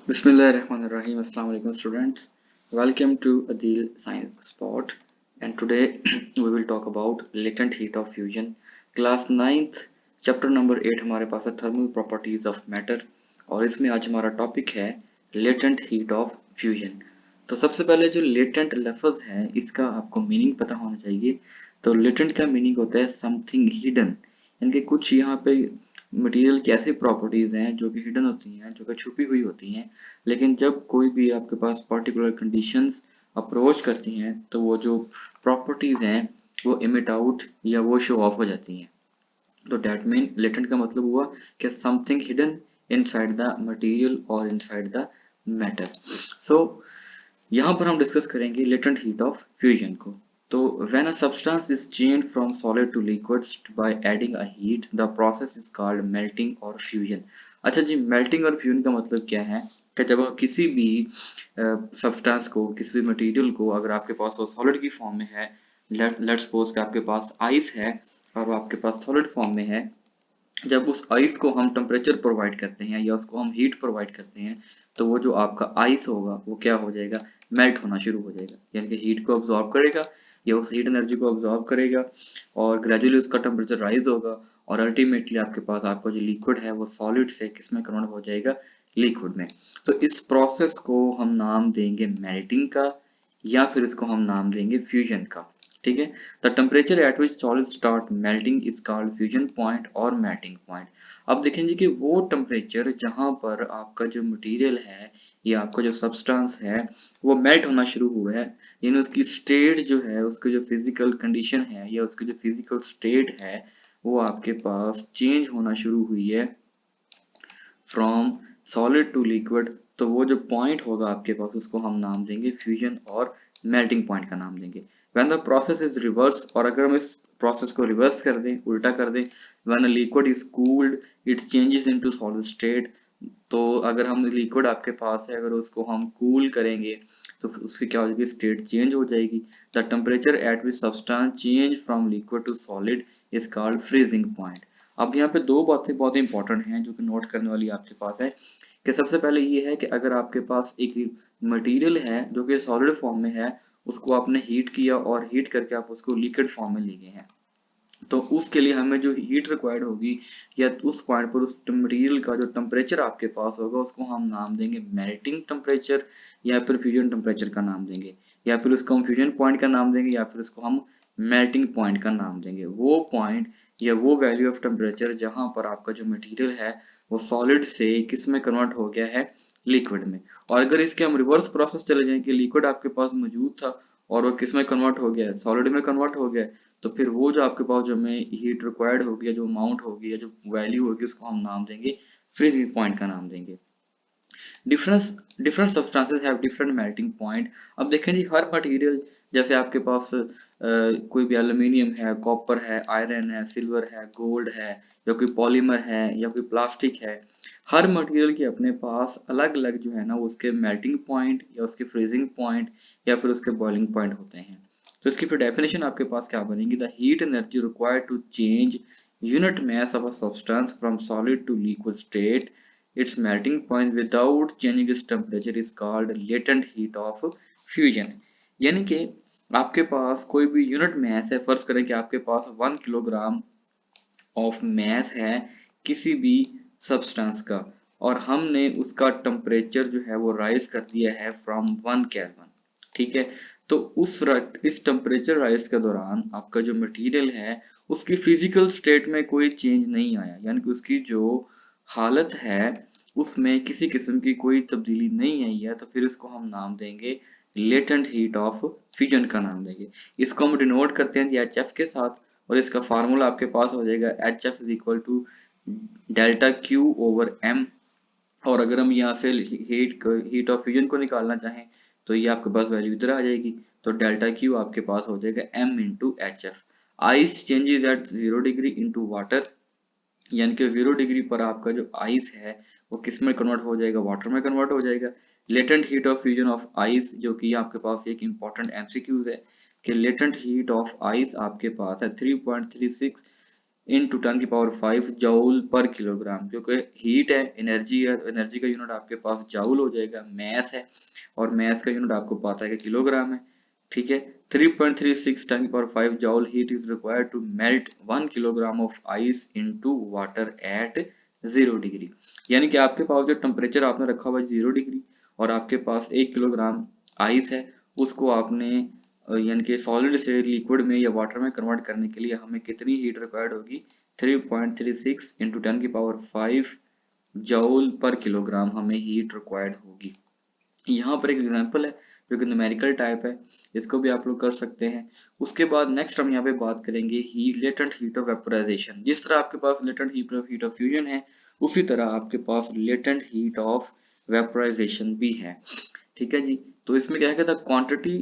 Bismillahirrahmanirrahim. Assalamu alaikum students. Welcome to Adil Science Spot, and today we will talk about latent heat of fusion. Class 9th chapter number 8 हमारे पास है thermal properties of matter और इसमें आज हमारा topic है latent heat of fusion. तो सबसे पहले जो latent लफ्ज़ है इसका आपको मीनिंग पता होना चाहिए. तो latent का मीनिंग होता है something hidden, यानी कि कुछ यहाँ पे मटेरियल की ऐसी प्रॉपर्टीज हैं जो कि हिडन होती हैं, जो कि छुपी हुई होती हैं, लेकिन जब कोई भी आपके पास पर्टिकुलर कंडीशंस अप्रोच करती हैं तो वो जो प्रॉपर्टीज हैं वो इमिट आउट या वो शो ऑफ हो जाती हैं. तो डेट मीन लेटेंट का मतलब हुआ कि something hidden inside the material और इनसाइड द मैटर. सो यहाँ पर हम डिस्कस करेंगे लेटेंट हीट ऑफ फ्यूजन को. तो when a substance is changed from solid to liquid by adding a heat, the process is called melting or fusion. अच्छा जी, melting और fusion का मतलब क्या है कि जब आप किसी भी सब्सटेंस को, किसी भी मटेरियल को, अगर आपके पास वो सॉलिड की फॉर्म में है, लेट्स सपोज कि आपके पास आइस है और वो आपके पास सॉलिड फॉर्म में है, जब उस आइस को हम टेम्परेचर प्रोवाइड करते हैं या उसको हम हीट प्रोवाइड करते हैं तो वो जो आपका आइस होगा वो क्या हो जाएगा, मेल्ट होना शुरू हो जाएगा, यानी कि हीट को अब्जॉर्ब करेगा या उस हीट एनर्जी को अब्जॉर्ब करेगा और ग्रेजुअली उसका टेम्परेचर राइज होगा और अल्टीमेटली आपके पास आपका जो लिक्विड है वो सॉलिड से किस में कन्वर्ट हो जाएगा, लिक्विड में. तो इस प्रोसेस को हम नाम देंगे मेल्टिंग का या फिर इसको हम नाम देंगे फ्यूजन का. ठीक है. The temperature at which solid start melting is called fusion point और मेल्टिंग पॉइंट. अब देखेंगे कि वो टेम्परेचर जहां पर आपका जो मटेरियल है या आपका जो सब्सटेंस है वो मेल्ट होना शुरू हुआ है, यानी उसकी स्टेट जो है, उसकी जो फिजिकल कंडीशन है या उसकी जो फिजिकल स्टेट है वो आपके पास चेंज होना शुरू हुई है फ्रॉम सॉलिड टू लिक्विड. तो वो जो पॉइंट होगा आपके पास उसको हम नाम देंगे फ्यूजन और मेल्टिंग पॉइंट का नाम देंगे. When the process is reverse, और अगर हम इस प्रोसेस को रिवर्स कर दें, उल्टा कर दें, when a liquid is cooled it changes into solid state. तो अगर हम लिक्विड आपके पास है, अगर उसको हम कूल करेंगे तो उसकी क्या हो जाएगी, स्टेट चेंज हो जाएगी. The temperature at which substance change from liquid to solid is called freezing point. अब यहाँ पे दो बातें बहुत इंपॉर्टेंट हैं जो कि नोट करने वाली आपके पास है. कि सबसे पहले ये है कि अगर आपके पास एक मटेरियल है जो कि सॉलिड फॉर्म में है, उसको आपने हीट किया और हीट करके आप उसको लिक्विड फॉर्म में ले गए हैं, तो उसके लिए हमें जो हीट रिक्वायर्ड होगी या उस पॉइंट पर उस मटेरियल का जो टेम्परेचर आपके पास होगा उसको हम नाम देंगे मेल्टिंग टेम्परेचर या फिर फ्यूजन टेम्परेचर का नाम देंगे, या फिर उसको हम फ्यूजन पॉइंट का नाम देंगे या फिर उसको हम मेल्टिंग पॉइंट का नाम देंगे. वो पॉइंट या वो वैल्यू ऑफ टेम्परेचर जहां पर आपका जो मटेरियल है वो सॉलिड से किस में कन्वर्ट हो गया है, लिक्विड में. और अगर इसके हम रिवर्स प्रोसेस चले जाएं कि लिक्विड आपके पास मौजूद था और वो किस में कन्वर्ट हो गया है, सॉलिड में कन्वर्ट हो गया है, तो फिर वो जो आपके पास जो हमें हीट रिक्वायर्ड होगी या जो अमाउंट होगी या जो वैल्यू होगी उसको हम नाम देंगे फ्रीजिंग पॉइंट का नाम देंगे. Difference different substances have different melting point. अब देखें जी, हर मटेरियल, जैसे आपके पास कोई भी एल्यूमिनियम है, कॉपर है, आयरन है, सिल्वर है, गोल्ड है, या कोई पॉलीमर है या कोई प्लास्टिक है, हर मटेरियल के अपने पास अलग अलग जो है ना उसके मेल्टिंग पॉइंट या उसके फ्रीजिंग पॉइंट या फिर उसके बॉइलिंग पॉइंट होते हैं. तो इसकी फिर डेफिनेशन आपके पास क्या बनेगी, the heat energy required to change unit mass of a substance from solid to liquid state its melting point without changing its temperature is called latent heat of fusion. यानी कि आपके पास कोई भी यूनिट मास है, फर्ज करें कि आपके पास 1 किलोग्राम ऑफ मास है किसी भी सब्सटेंस का और हमने उसका टेम्परेचर जो है वो राइज कर दिया है फ्रॉम 1 केल्विन. ठीक है. तो इस टेम्परेचर राइज के दौरान आपका जो मटेरियल है उसकी फिजिकल स्टेट में कोई चेंज नहीं आया, यानी कि उसकी जो हालत है उसमें किसी किस्म की कोई तब्दीली नहीं आई है, तो फिर इसको हम नाम देंगे लेटेंट हीट ऑफ फ्यूजन का नाम देंगे. इसको हम डिनोट करते हैं जी HF के साथ और इसका फार्मूला आपके पास हो जाएगा HF is equal to delta Q over M. और अगर हम यहाँ से हीट ऑफ फ्यूजन को निकालना चाहें तो ये आपके पास वैल्यू इधर आ जाएगी, तो डेल्टा क्यू आपके पास हो जाएगा m into H F. Ice changes at 0 degree into water, यानी कि 0 डिग्री पर आपका जो आइस है वो किस में कन्वर्ट हो जाएगा, वाटर में कन्वर्ट हो जाएगा. Latent heat of fusion of ice, जो कि आपके पास एक इंपॉर्टेंट एमसीक्यूज है कि लेटेंट हीट ऑफ आइस आपके पास है 3.36 into 10⁵ जूल पर किलोग्राम, क्योंकि हीट है, एनर्जी है, एनर्जी का यूनिट आपके पास जूल हो जाएगा, मैस है और मैस का यूनिट आपको पता है कि किलोग्राम है। ठीक है, 3.36 10⁵ joule heat is required to melt 1 kilogram of ice into water at 0 degree. यानी कि आपके पास जो टेम्परेचर आपने रखा हुआ है 0 डिग्री और आपके पास 1 किलोग्राम आइस है, उसको आपने यानी कि सॉलिड से लिक्विड में या वाटर में कन्वर्ट करने के लिए हमें कितनी हीट रिक्वायर्ड होगी, 3.36 इंटू 10⁵ जूल पर किलोग्राम हमें हीट रिक्वायर्ड होगी। यहाँ पर एक एग्जांपल है जो कि न्यूमेरिकल टाइप है, इसको भी आप लोग कर सकते हैं। उसके बाद नेक्स्ट हम यहाँ पे बात करेंगे heat, latent heat of vaporisation. जिस तरह आपके पास लेटेंट हीट ऑफ फ्यूजन है, उसी तरह आपके पास लेटेंट हीट ऑफ वेपोराइजेशन भी है। ठीक है जी, तो इसमें क्या कहता है, quantity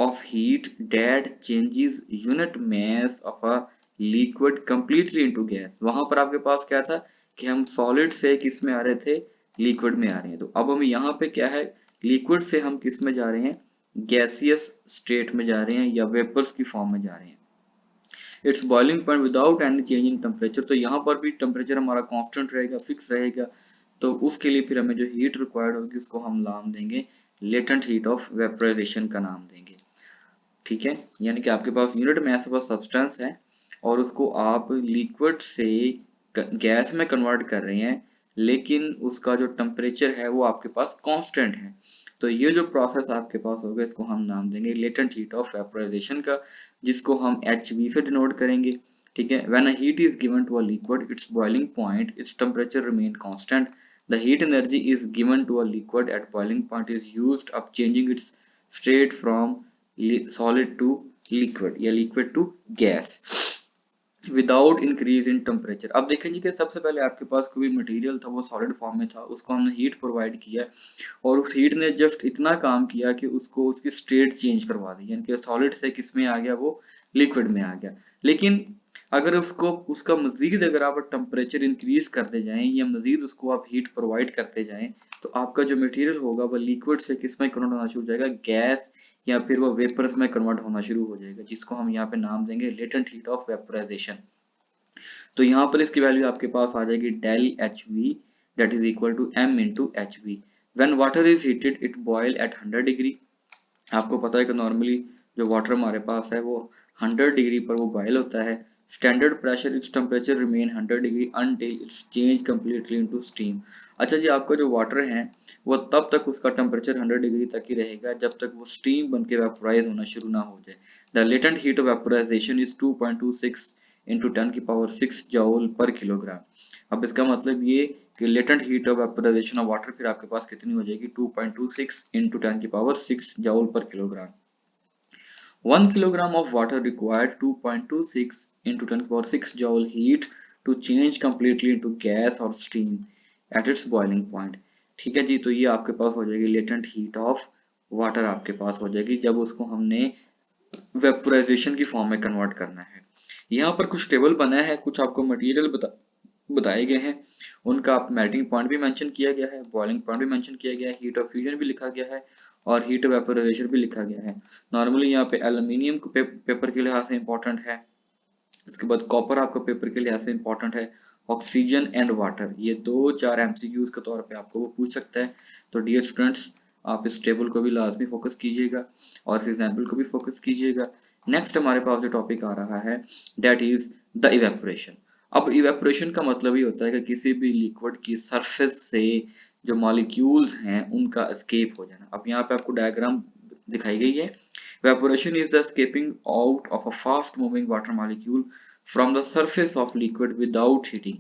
of heat that changes unit mass of a liquid completely into gas। वहां पर आपके पास क्या था कि हम सॉलिड से किस में आ रहे थे, लिक्विड में आ रहे हैं। तो अब हम यहाँ पे क्या है, लिक्विड से हम किस में जा रहे हैं, गैसियस स्टेट में जा रहे हैं या वेपर्स की फॉर्म में जा रहे हैं। It's boiling point without any change in temperature. तो यहाँ पर भी टेम्परेचर हमारा कांस्टेंट रहेगा, फिक्स रहेगा। तो उसके लिए फिर हमें जो हीट रिक्वायर्ड होगी उसको हम नाम देंगे लेटेंट हीट ऑफ वेपोराइजेशन का नाम देंगे। ठीक है, यानी कि आपके पास यूनिट मास ऑफ सब्सटेंस है और उसको आप लिक्विड से गैस में कन्वर्ट कर रहे हैं, लेकिन उसका जो टेम्परेचर है वो आपके पास कांस्टेंट है। तो ये जो प्रोसेस आपके पास होगा इसको हम नाम देंगे लेटेंट हीट ऑफ वेपोराइजेशन का, जिसको हम HV से डिनोट करेंगे। ठीक है, when a heat is given to a liquid its boiling point its temperature remain constant. The heat energy is given to a liquid at boiling point is used up changing its state from solid to liquid या liquid to gas without increase in temperature. अब देखेंगे कि सबसे पहले आपके पास कोई material था वो सॉलिड फॉर्म में था, उसको हमने हीट प्रोवाइड किया और उस हीट ने जस्ट इतना काम किया कि उसको उसकी स्टेट चेंज करवा दी, यानी कि सॉलिड से किस में आ गया, वो लिक्विड में आ गया। लेकिन अगर उसको उसका मजीद अगर आप टेम्परेचर इंक्रीज करते जाएं या मजीद उसको आप हीट प्रोवाइड करते जाएं, तो आपका जो मटेरियल होगा वो लिक्विड से किस में कन्वर्ट होना शुरू हो जाएगा, गैस या फिर वो वेपर्स में कन्वर्ट होना शुरू हो जाएगा, जिसको हम यहाँ पे नाम देंगे लेटेंट हीट ऑफ वेपोराइजेशन। तो यहाँ पर इसकी वैल्यू आपके पास आ जाएगी del H V that is equal to M into H V. When water is heated it boil at 100 degree. आपको पता है कि नॉर्मली जो वाटर हमारे पास है वो 100 डिग्री पर वो बॉयल होता है। Standard pressure it's temperature remain 100 degree until it's change completely into steam. अच्छा जी, आपका जो वाटर है वो तब तक उसका टेम्परेचर 100 डिग्री तक ही रहेगा जब तक वो स्टीम बन के वेपोराइज होना शुरू ना हो जाए। The latent heat of vaporisation is 2.26 into 10⁶ joule पर किलोग्राम। अब इसका मतलब ये कि latent heat of vaporisation of water फिर आपके पास कितनी हो जाएगी, 2.26 इंटू 10⁶ जूल पर kilogram. 1 kilogram of water required 2.26 into 10⁶ joule heat to change completely into gas or steam at its boiling point। ठीक है जी, तो ये आपके पास हो जाएगी लेटेंट हीट ऑफ वाटर, आपके पास हो जाएगी जब उसको हमने वेपोराइजेशन की फॉर्म में कन्वर्ट करना है। यहाँ पर कुछ टेबल बना है, कुछ आपको मटेरियल बताए गए हैं, उनका आप मेल्टिंग पॉइंट भी मेंशन किया गया है, बॉइलिंग पॉइंट भी मेंशन किया गया है, हीट ऑफ फ्यूजन भी लिखा गया है और हीट वेपोराइजेशन भी लिखा गया है। नॉर्मली यहाँ पे एल्यूमिनियम को पेपर के लिहाज से इंपॉर्टेंट है, इसके बाद कॉपर आपका पेपर के लिहाज से इंपॉर्टेंट है, ऑक्सीजन एंड वाटर, ये 2-4 MCQs के तौर पे आपको वो पूछ सकता है। तो डियर स्टूडेंट्स, आप इस टेबल को भी लाजमी फोकस कीजिएगा और इस एग्जाम्पल को भी फोकस कीजिएगा। नेक्स्ट हमारे पास जो टॉपिक आ रहा है डेट इज द इवेपोरेशन। अब इवेपोरेशन का मतलब ये होता है कि किसी भी लिक्विड की सरफेस से जो मॉलिक्यूल्स हैं उनका एस्केप हो जाना। अब यहाँ पे आपको डायग्राम दिखाई गई है। Evaporation is the escaping out of a fast moving water molecule from the surface of liquid without heating।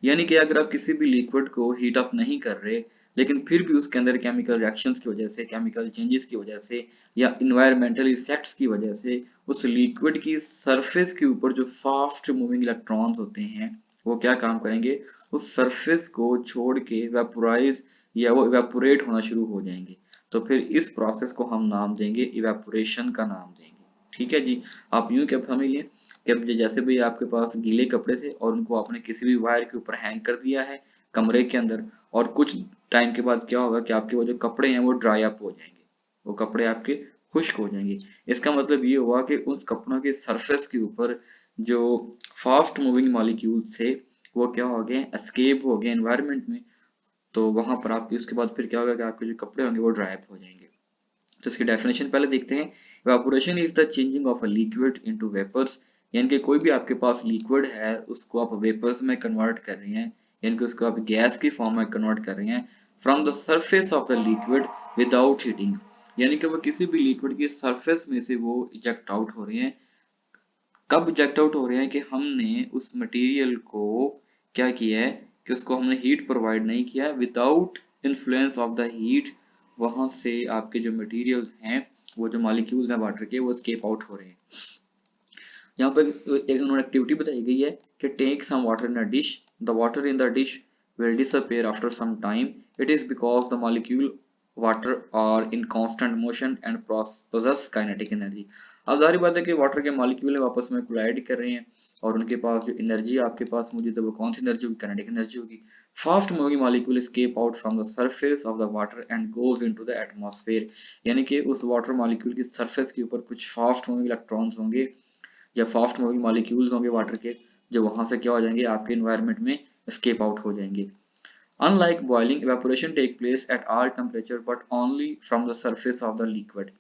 यानी कि अगर आप किसी भी लिक्विड को हीट अप नहीं कर रहे लेकिन फिर भी उसके अंदर केमिकल रिएक्शंस की वजह से, केमिकल चेंजेस की वजह से या इन्वायरमेंटल इफेक्ट्स की वजह से उस लिक्विड की सरफेस के ऊपर जो फास्ट मूविंग इलेक्ट्रॉन्स होते हैं वो क्या काम करेंगे, उस सरफेस को छोड़ के वेपोराइज या वो इवेपोरेट होना शुरू हो जाएंगे। तो फिर इस प्रोसेस को हम नाम देंगे इवेपोरेशन का नाम देंगे। ठीक है जी, आप यूं क्या समझिए कि जैसे भी आपके पास गीले कपड़े थे और उनको आपने किसी भी वायर के ऊपर हैंग कर दिया है कमरे के अंदर, और कुछ टाइम के बाद क्या होगा कि आपके वो जो कपड़े हैं वो ड्राई अप हो जाएंगे, वो कपड़े आपके खुश्क हो जाएंगे। इसका मतलब ये हुआ कि उन कपड़ों के सरफेस के ऊपर जो फास्ट मूविंग मॉलिक्यूल्स थे वो क्या हो गए, एस्केप हो गए एनवायरनमेंट में। तो वहां पर आपकी उसके बाद फिर क्या होगा कि आपके जो कपड़े होंगे वो ड्राई अप हो जाएंगे। तो इसकी डेफिनेशन पहले देखते हैं। Evaporation is the changing of a liquid into vapours, यानी कि कोई भी आपके पास लिक्विड है उसको आप वेपर्स में कन्वर्ट कर रहे हैं, यानी कि उसको आप गैस की फॉर्म में कन्वर्ट कर रहे हैं from the surface of the liquid without heating, यानी कि वो किसी भी लिक्विड की सरफेस में से वो इजेक्ट आउट हो रहे हैं। कब इजेक्ट आउट हो रहे हैं कि हमने उस मटेरियल को क्या किया है कि उसको हमने हीट प्रोवाइड नहीं किया, without influence of the heat वहां से आपके जो मटेरियल्स हैं, वो जो मॉलिक्यूल्स हैं वाटर के, वो स्केप आउट हो रहे हैं। यहाँ पर एक उन्होंने एक्टिविटी बताई गई है कि take some water in a dish, the water in the dish will disappear after some time. It is because the molecule water are in constant motion and possess kinetic energy. अब जाहिर बात है कि water के molecule आपस में collide कर रहे हैं और उनके पास जो एनर्जी आपके पास मौजूद है वो कौन सी एनर्जी होगी, काइनेटिक एनर्जी होगी। Fast moving molecule escape out from the surface of the water and goes into the atmosphere, यानी कि उस वाटर मॉलिक्यूल की सरफेस के ऊपर कुछ फास्ट मूविंग इलेक्ट्रॉन्स होंगे या फास्ट मूविंग मॉलिक्यूल्स होंगे वाटर के, जो वहां से क्या हो जाएंगे, आपके इन्वायरमेंट में escape आउट हो जाएंगे। Unlike boiling, evaporation takes place at all temperature but only from the surface of the liquid.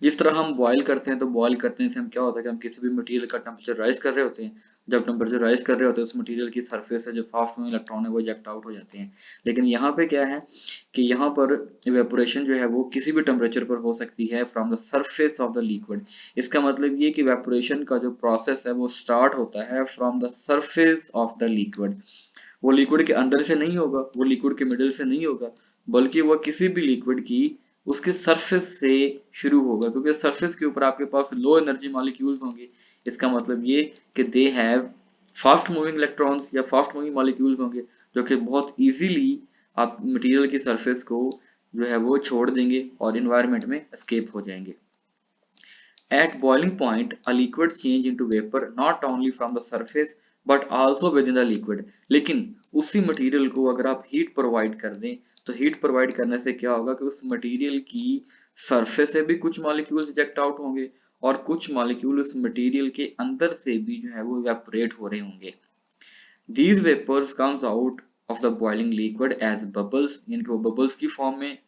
जिस तरह हम बॉयल करते हैं तो बॉयल करने से हम क्या होता है कि हम किसी भी मटेरियल का टेम्परेचर राइज कर रहे होते हैं। जब टेम्परेचर राइज कर रहे होते हैं उस मटेरियल की सरफेस से जो फास्ट मूविंग इलेक्ट्रॉन है वो इजेक्ट आउट हो जाते हैं। लेकिन यहाँ पे क्या है कि यहाँ पर इवेपोरेशन जो है वो किसी भी टेम्परेचर पर हो सकती है from the surface of the liquid. इसका मतलब ये कि इवेपोरेशन का जो प्रोसेस है वो स्टार्ट होता है from the surface of the liquid. वो लिक्विड के अंदर से नहीं होगा, वो लिक्विड के मिडिल से नहीं होगा, बल्कि वो किसी भी लिक्विड की उसके सरफेस से शुरू होगा, क्योंकि सरफेस के ऊपर आपके पास लो एनर्जी मॉलिक्यूल्स होंगे। इसका मतलब ये कि they have fast moving electrons या फास्ट मूविंग मॉलिक्यूल्स होंगे जो कि बहुत इजीली आप मटेरियल की सरफेस को जो है वो छोड़ देंगे और इन्वायरमेंट में एस्केप हो जाएंगे। At boiling point, a liquid change into vapor not only from the surface but also within the liquid. लेकिन उसी मटेरियल को अगर आप हीट प्रोवाइड कर दें तो हीट प्रोवाइड करने से क्या होगा कि उस मटेरियल की सरफेस से भी कुछ मॉलिक्यूल्स इजेक्ट आउट होंगे और कुछ मॉलिक्यूल उस मटेरियल के अंदर से भी जो है वो इवेपोरेट हो रहे होंगे। These vapors comes out of the boiling liquid as bubbles, यानी कि वो bubbles की फॉर्म में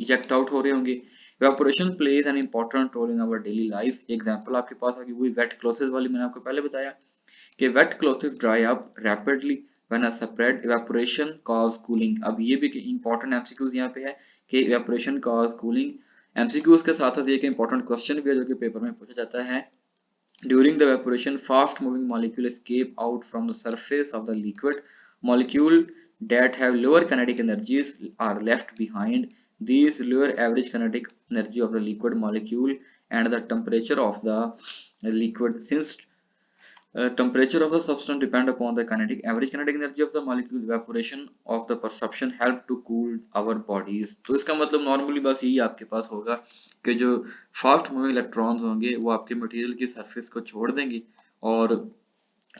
इजेक्ट आउट हो रहे होंगे। Evaporation plays an important role in our daily life. Example आपके पास होगी वही वेट क्लॉथेस वाली, मैंने आपको पहले बताया कि wet clothes dry up rapidly when a separate evaporation cause cooling. अब ये भी इंपॉर्टेंट एमसीक्यूज यहाँ पे है कि इवेपोरेशन कॉज कूलिंग। एमसीक्यूज के साथ साथ एक इंपॉर्टेंट क्वेश्चन भी है जो कि पेपर में पूछा जाता है। During the evaporation, fast-moving molecules escape out from the surface of the liquid. Molecules that have lower kinetic energies are left behind. These lower average kinetic energy of the liquid molecule and the temperature of the liquid. Since temperature of the substance depend upon the average kinetic energy of the molecule, evaporation of the perception help to cool our bodies. तो इसका मतलब normally बस यही आपके पास होगा कि जो fast moving electrons होंगे वो आपके मटेरियल की सरफेस को छोड़ देंगे और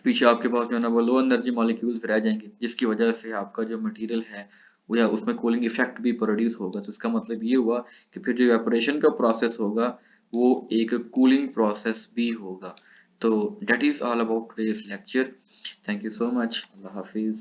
पीछे आपके पास जो है ना वो लो एनर्जी मॉलिक्यूल्स रह जाएंगे, जिसकी वजह से आपका जो मटेरियल है वो या उसमें कूलिंग इफेक्ट भी प्रोड्यूस होगा। तो इसका मतलब ये हुआ कि फिर जो इवेपोरेशन का प्रोसेस होगा वो एक कूलिंग प्रोसेस भी होगा। तो that is all about today's lecture. Thank you so much. Allah Hafiz.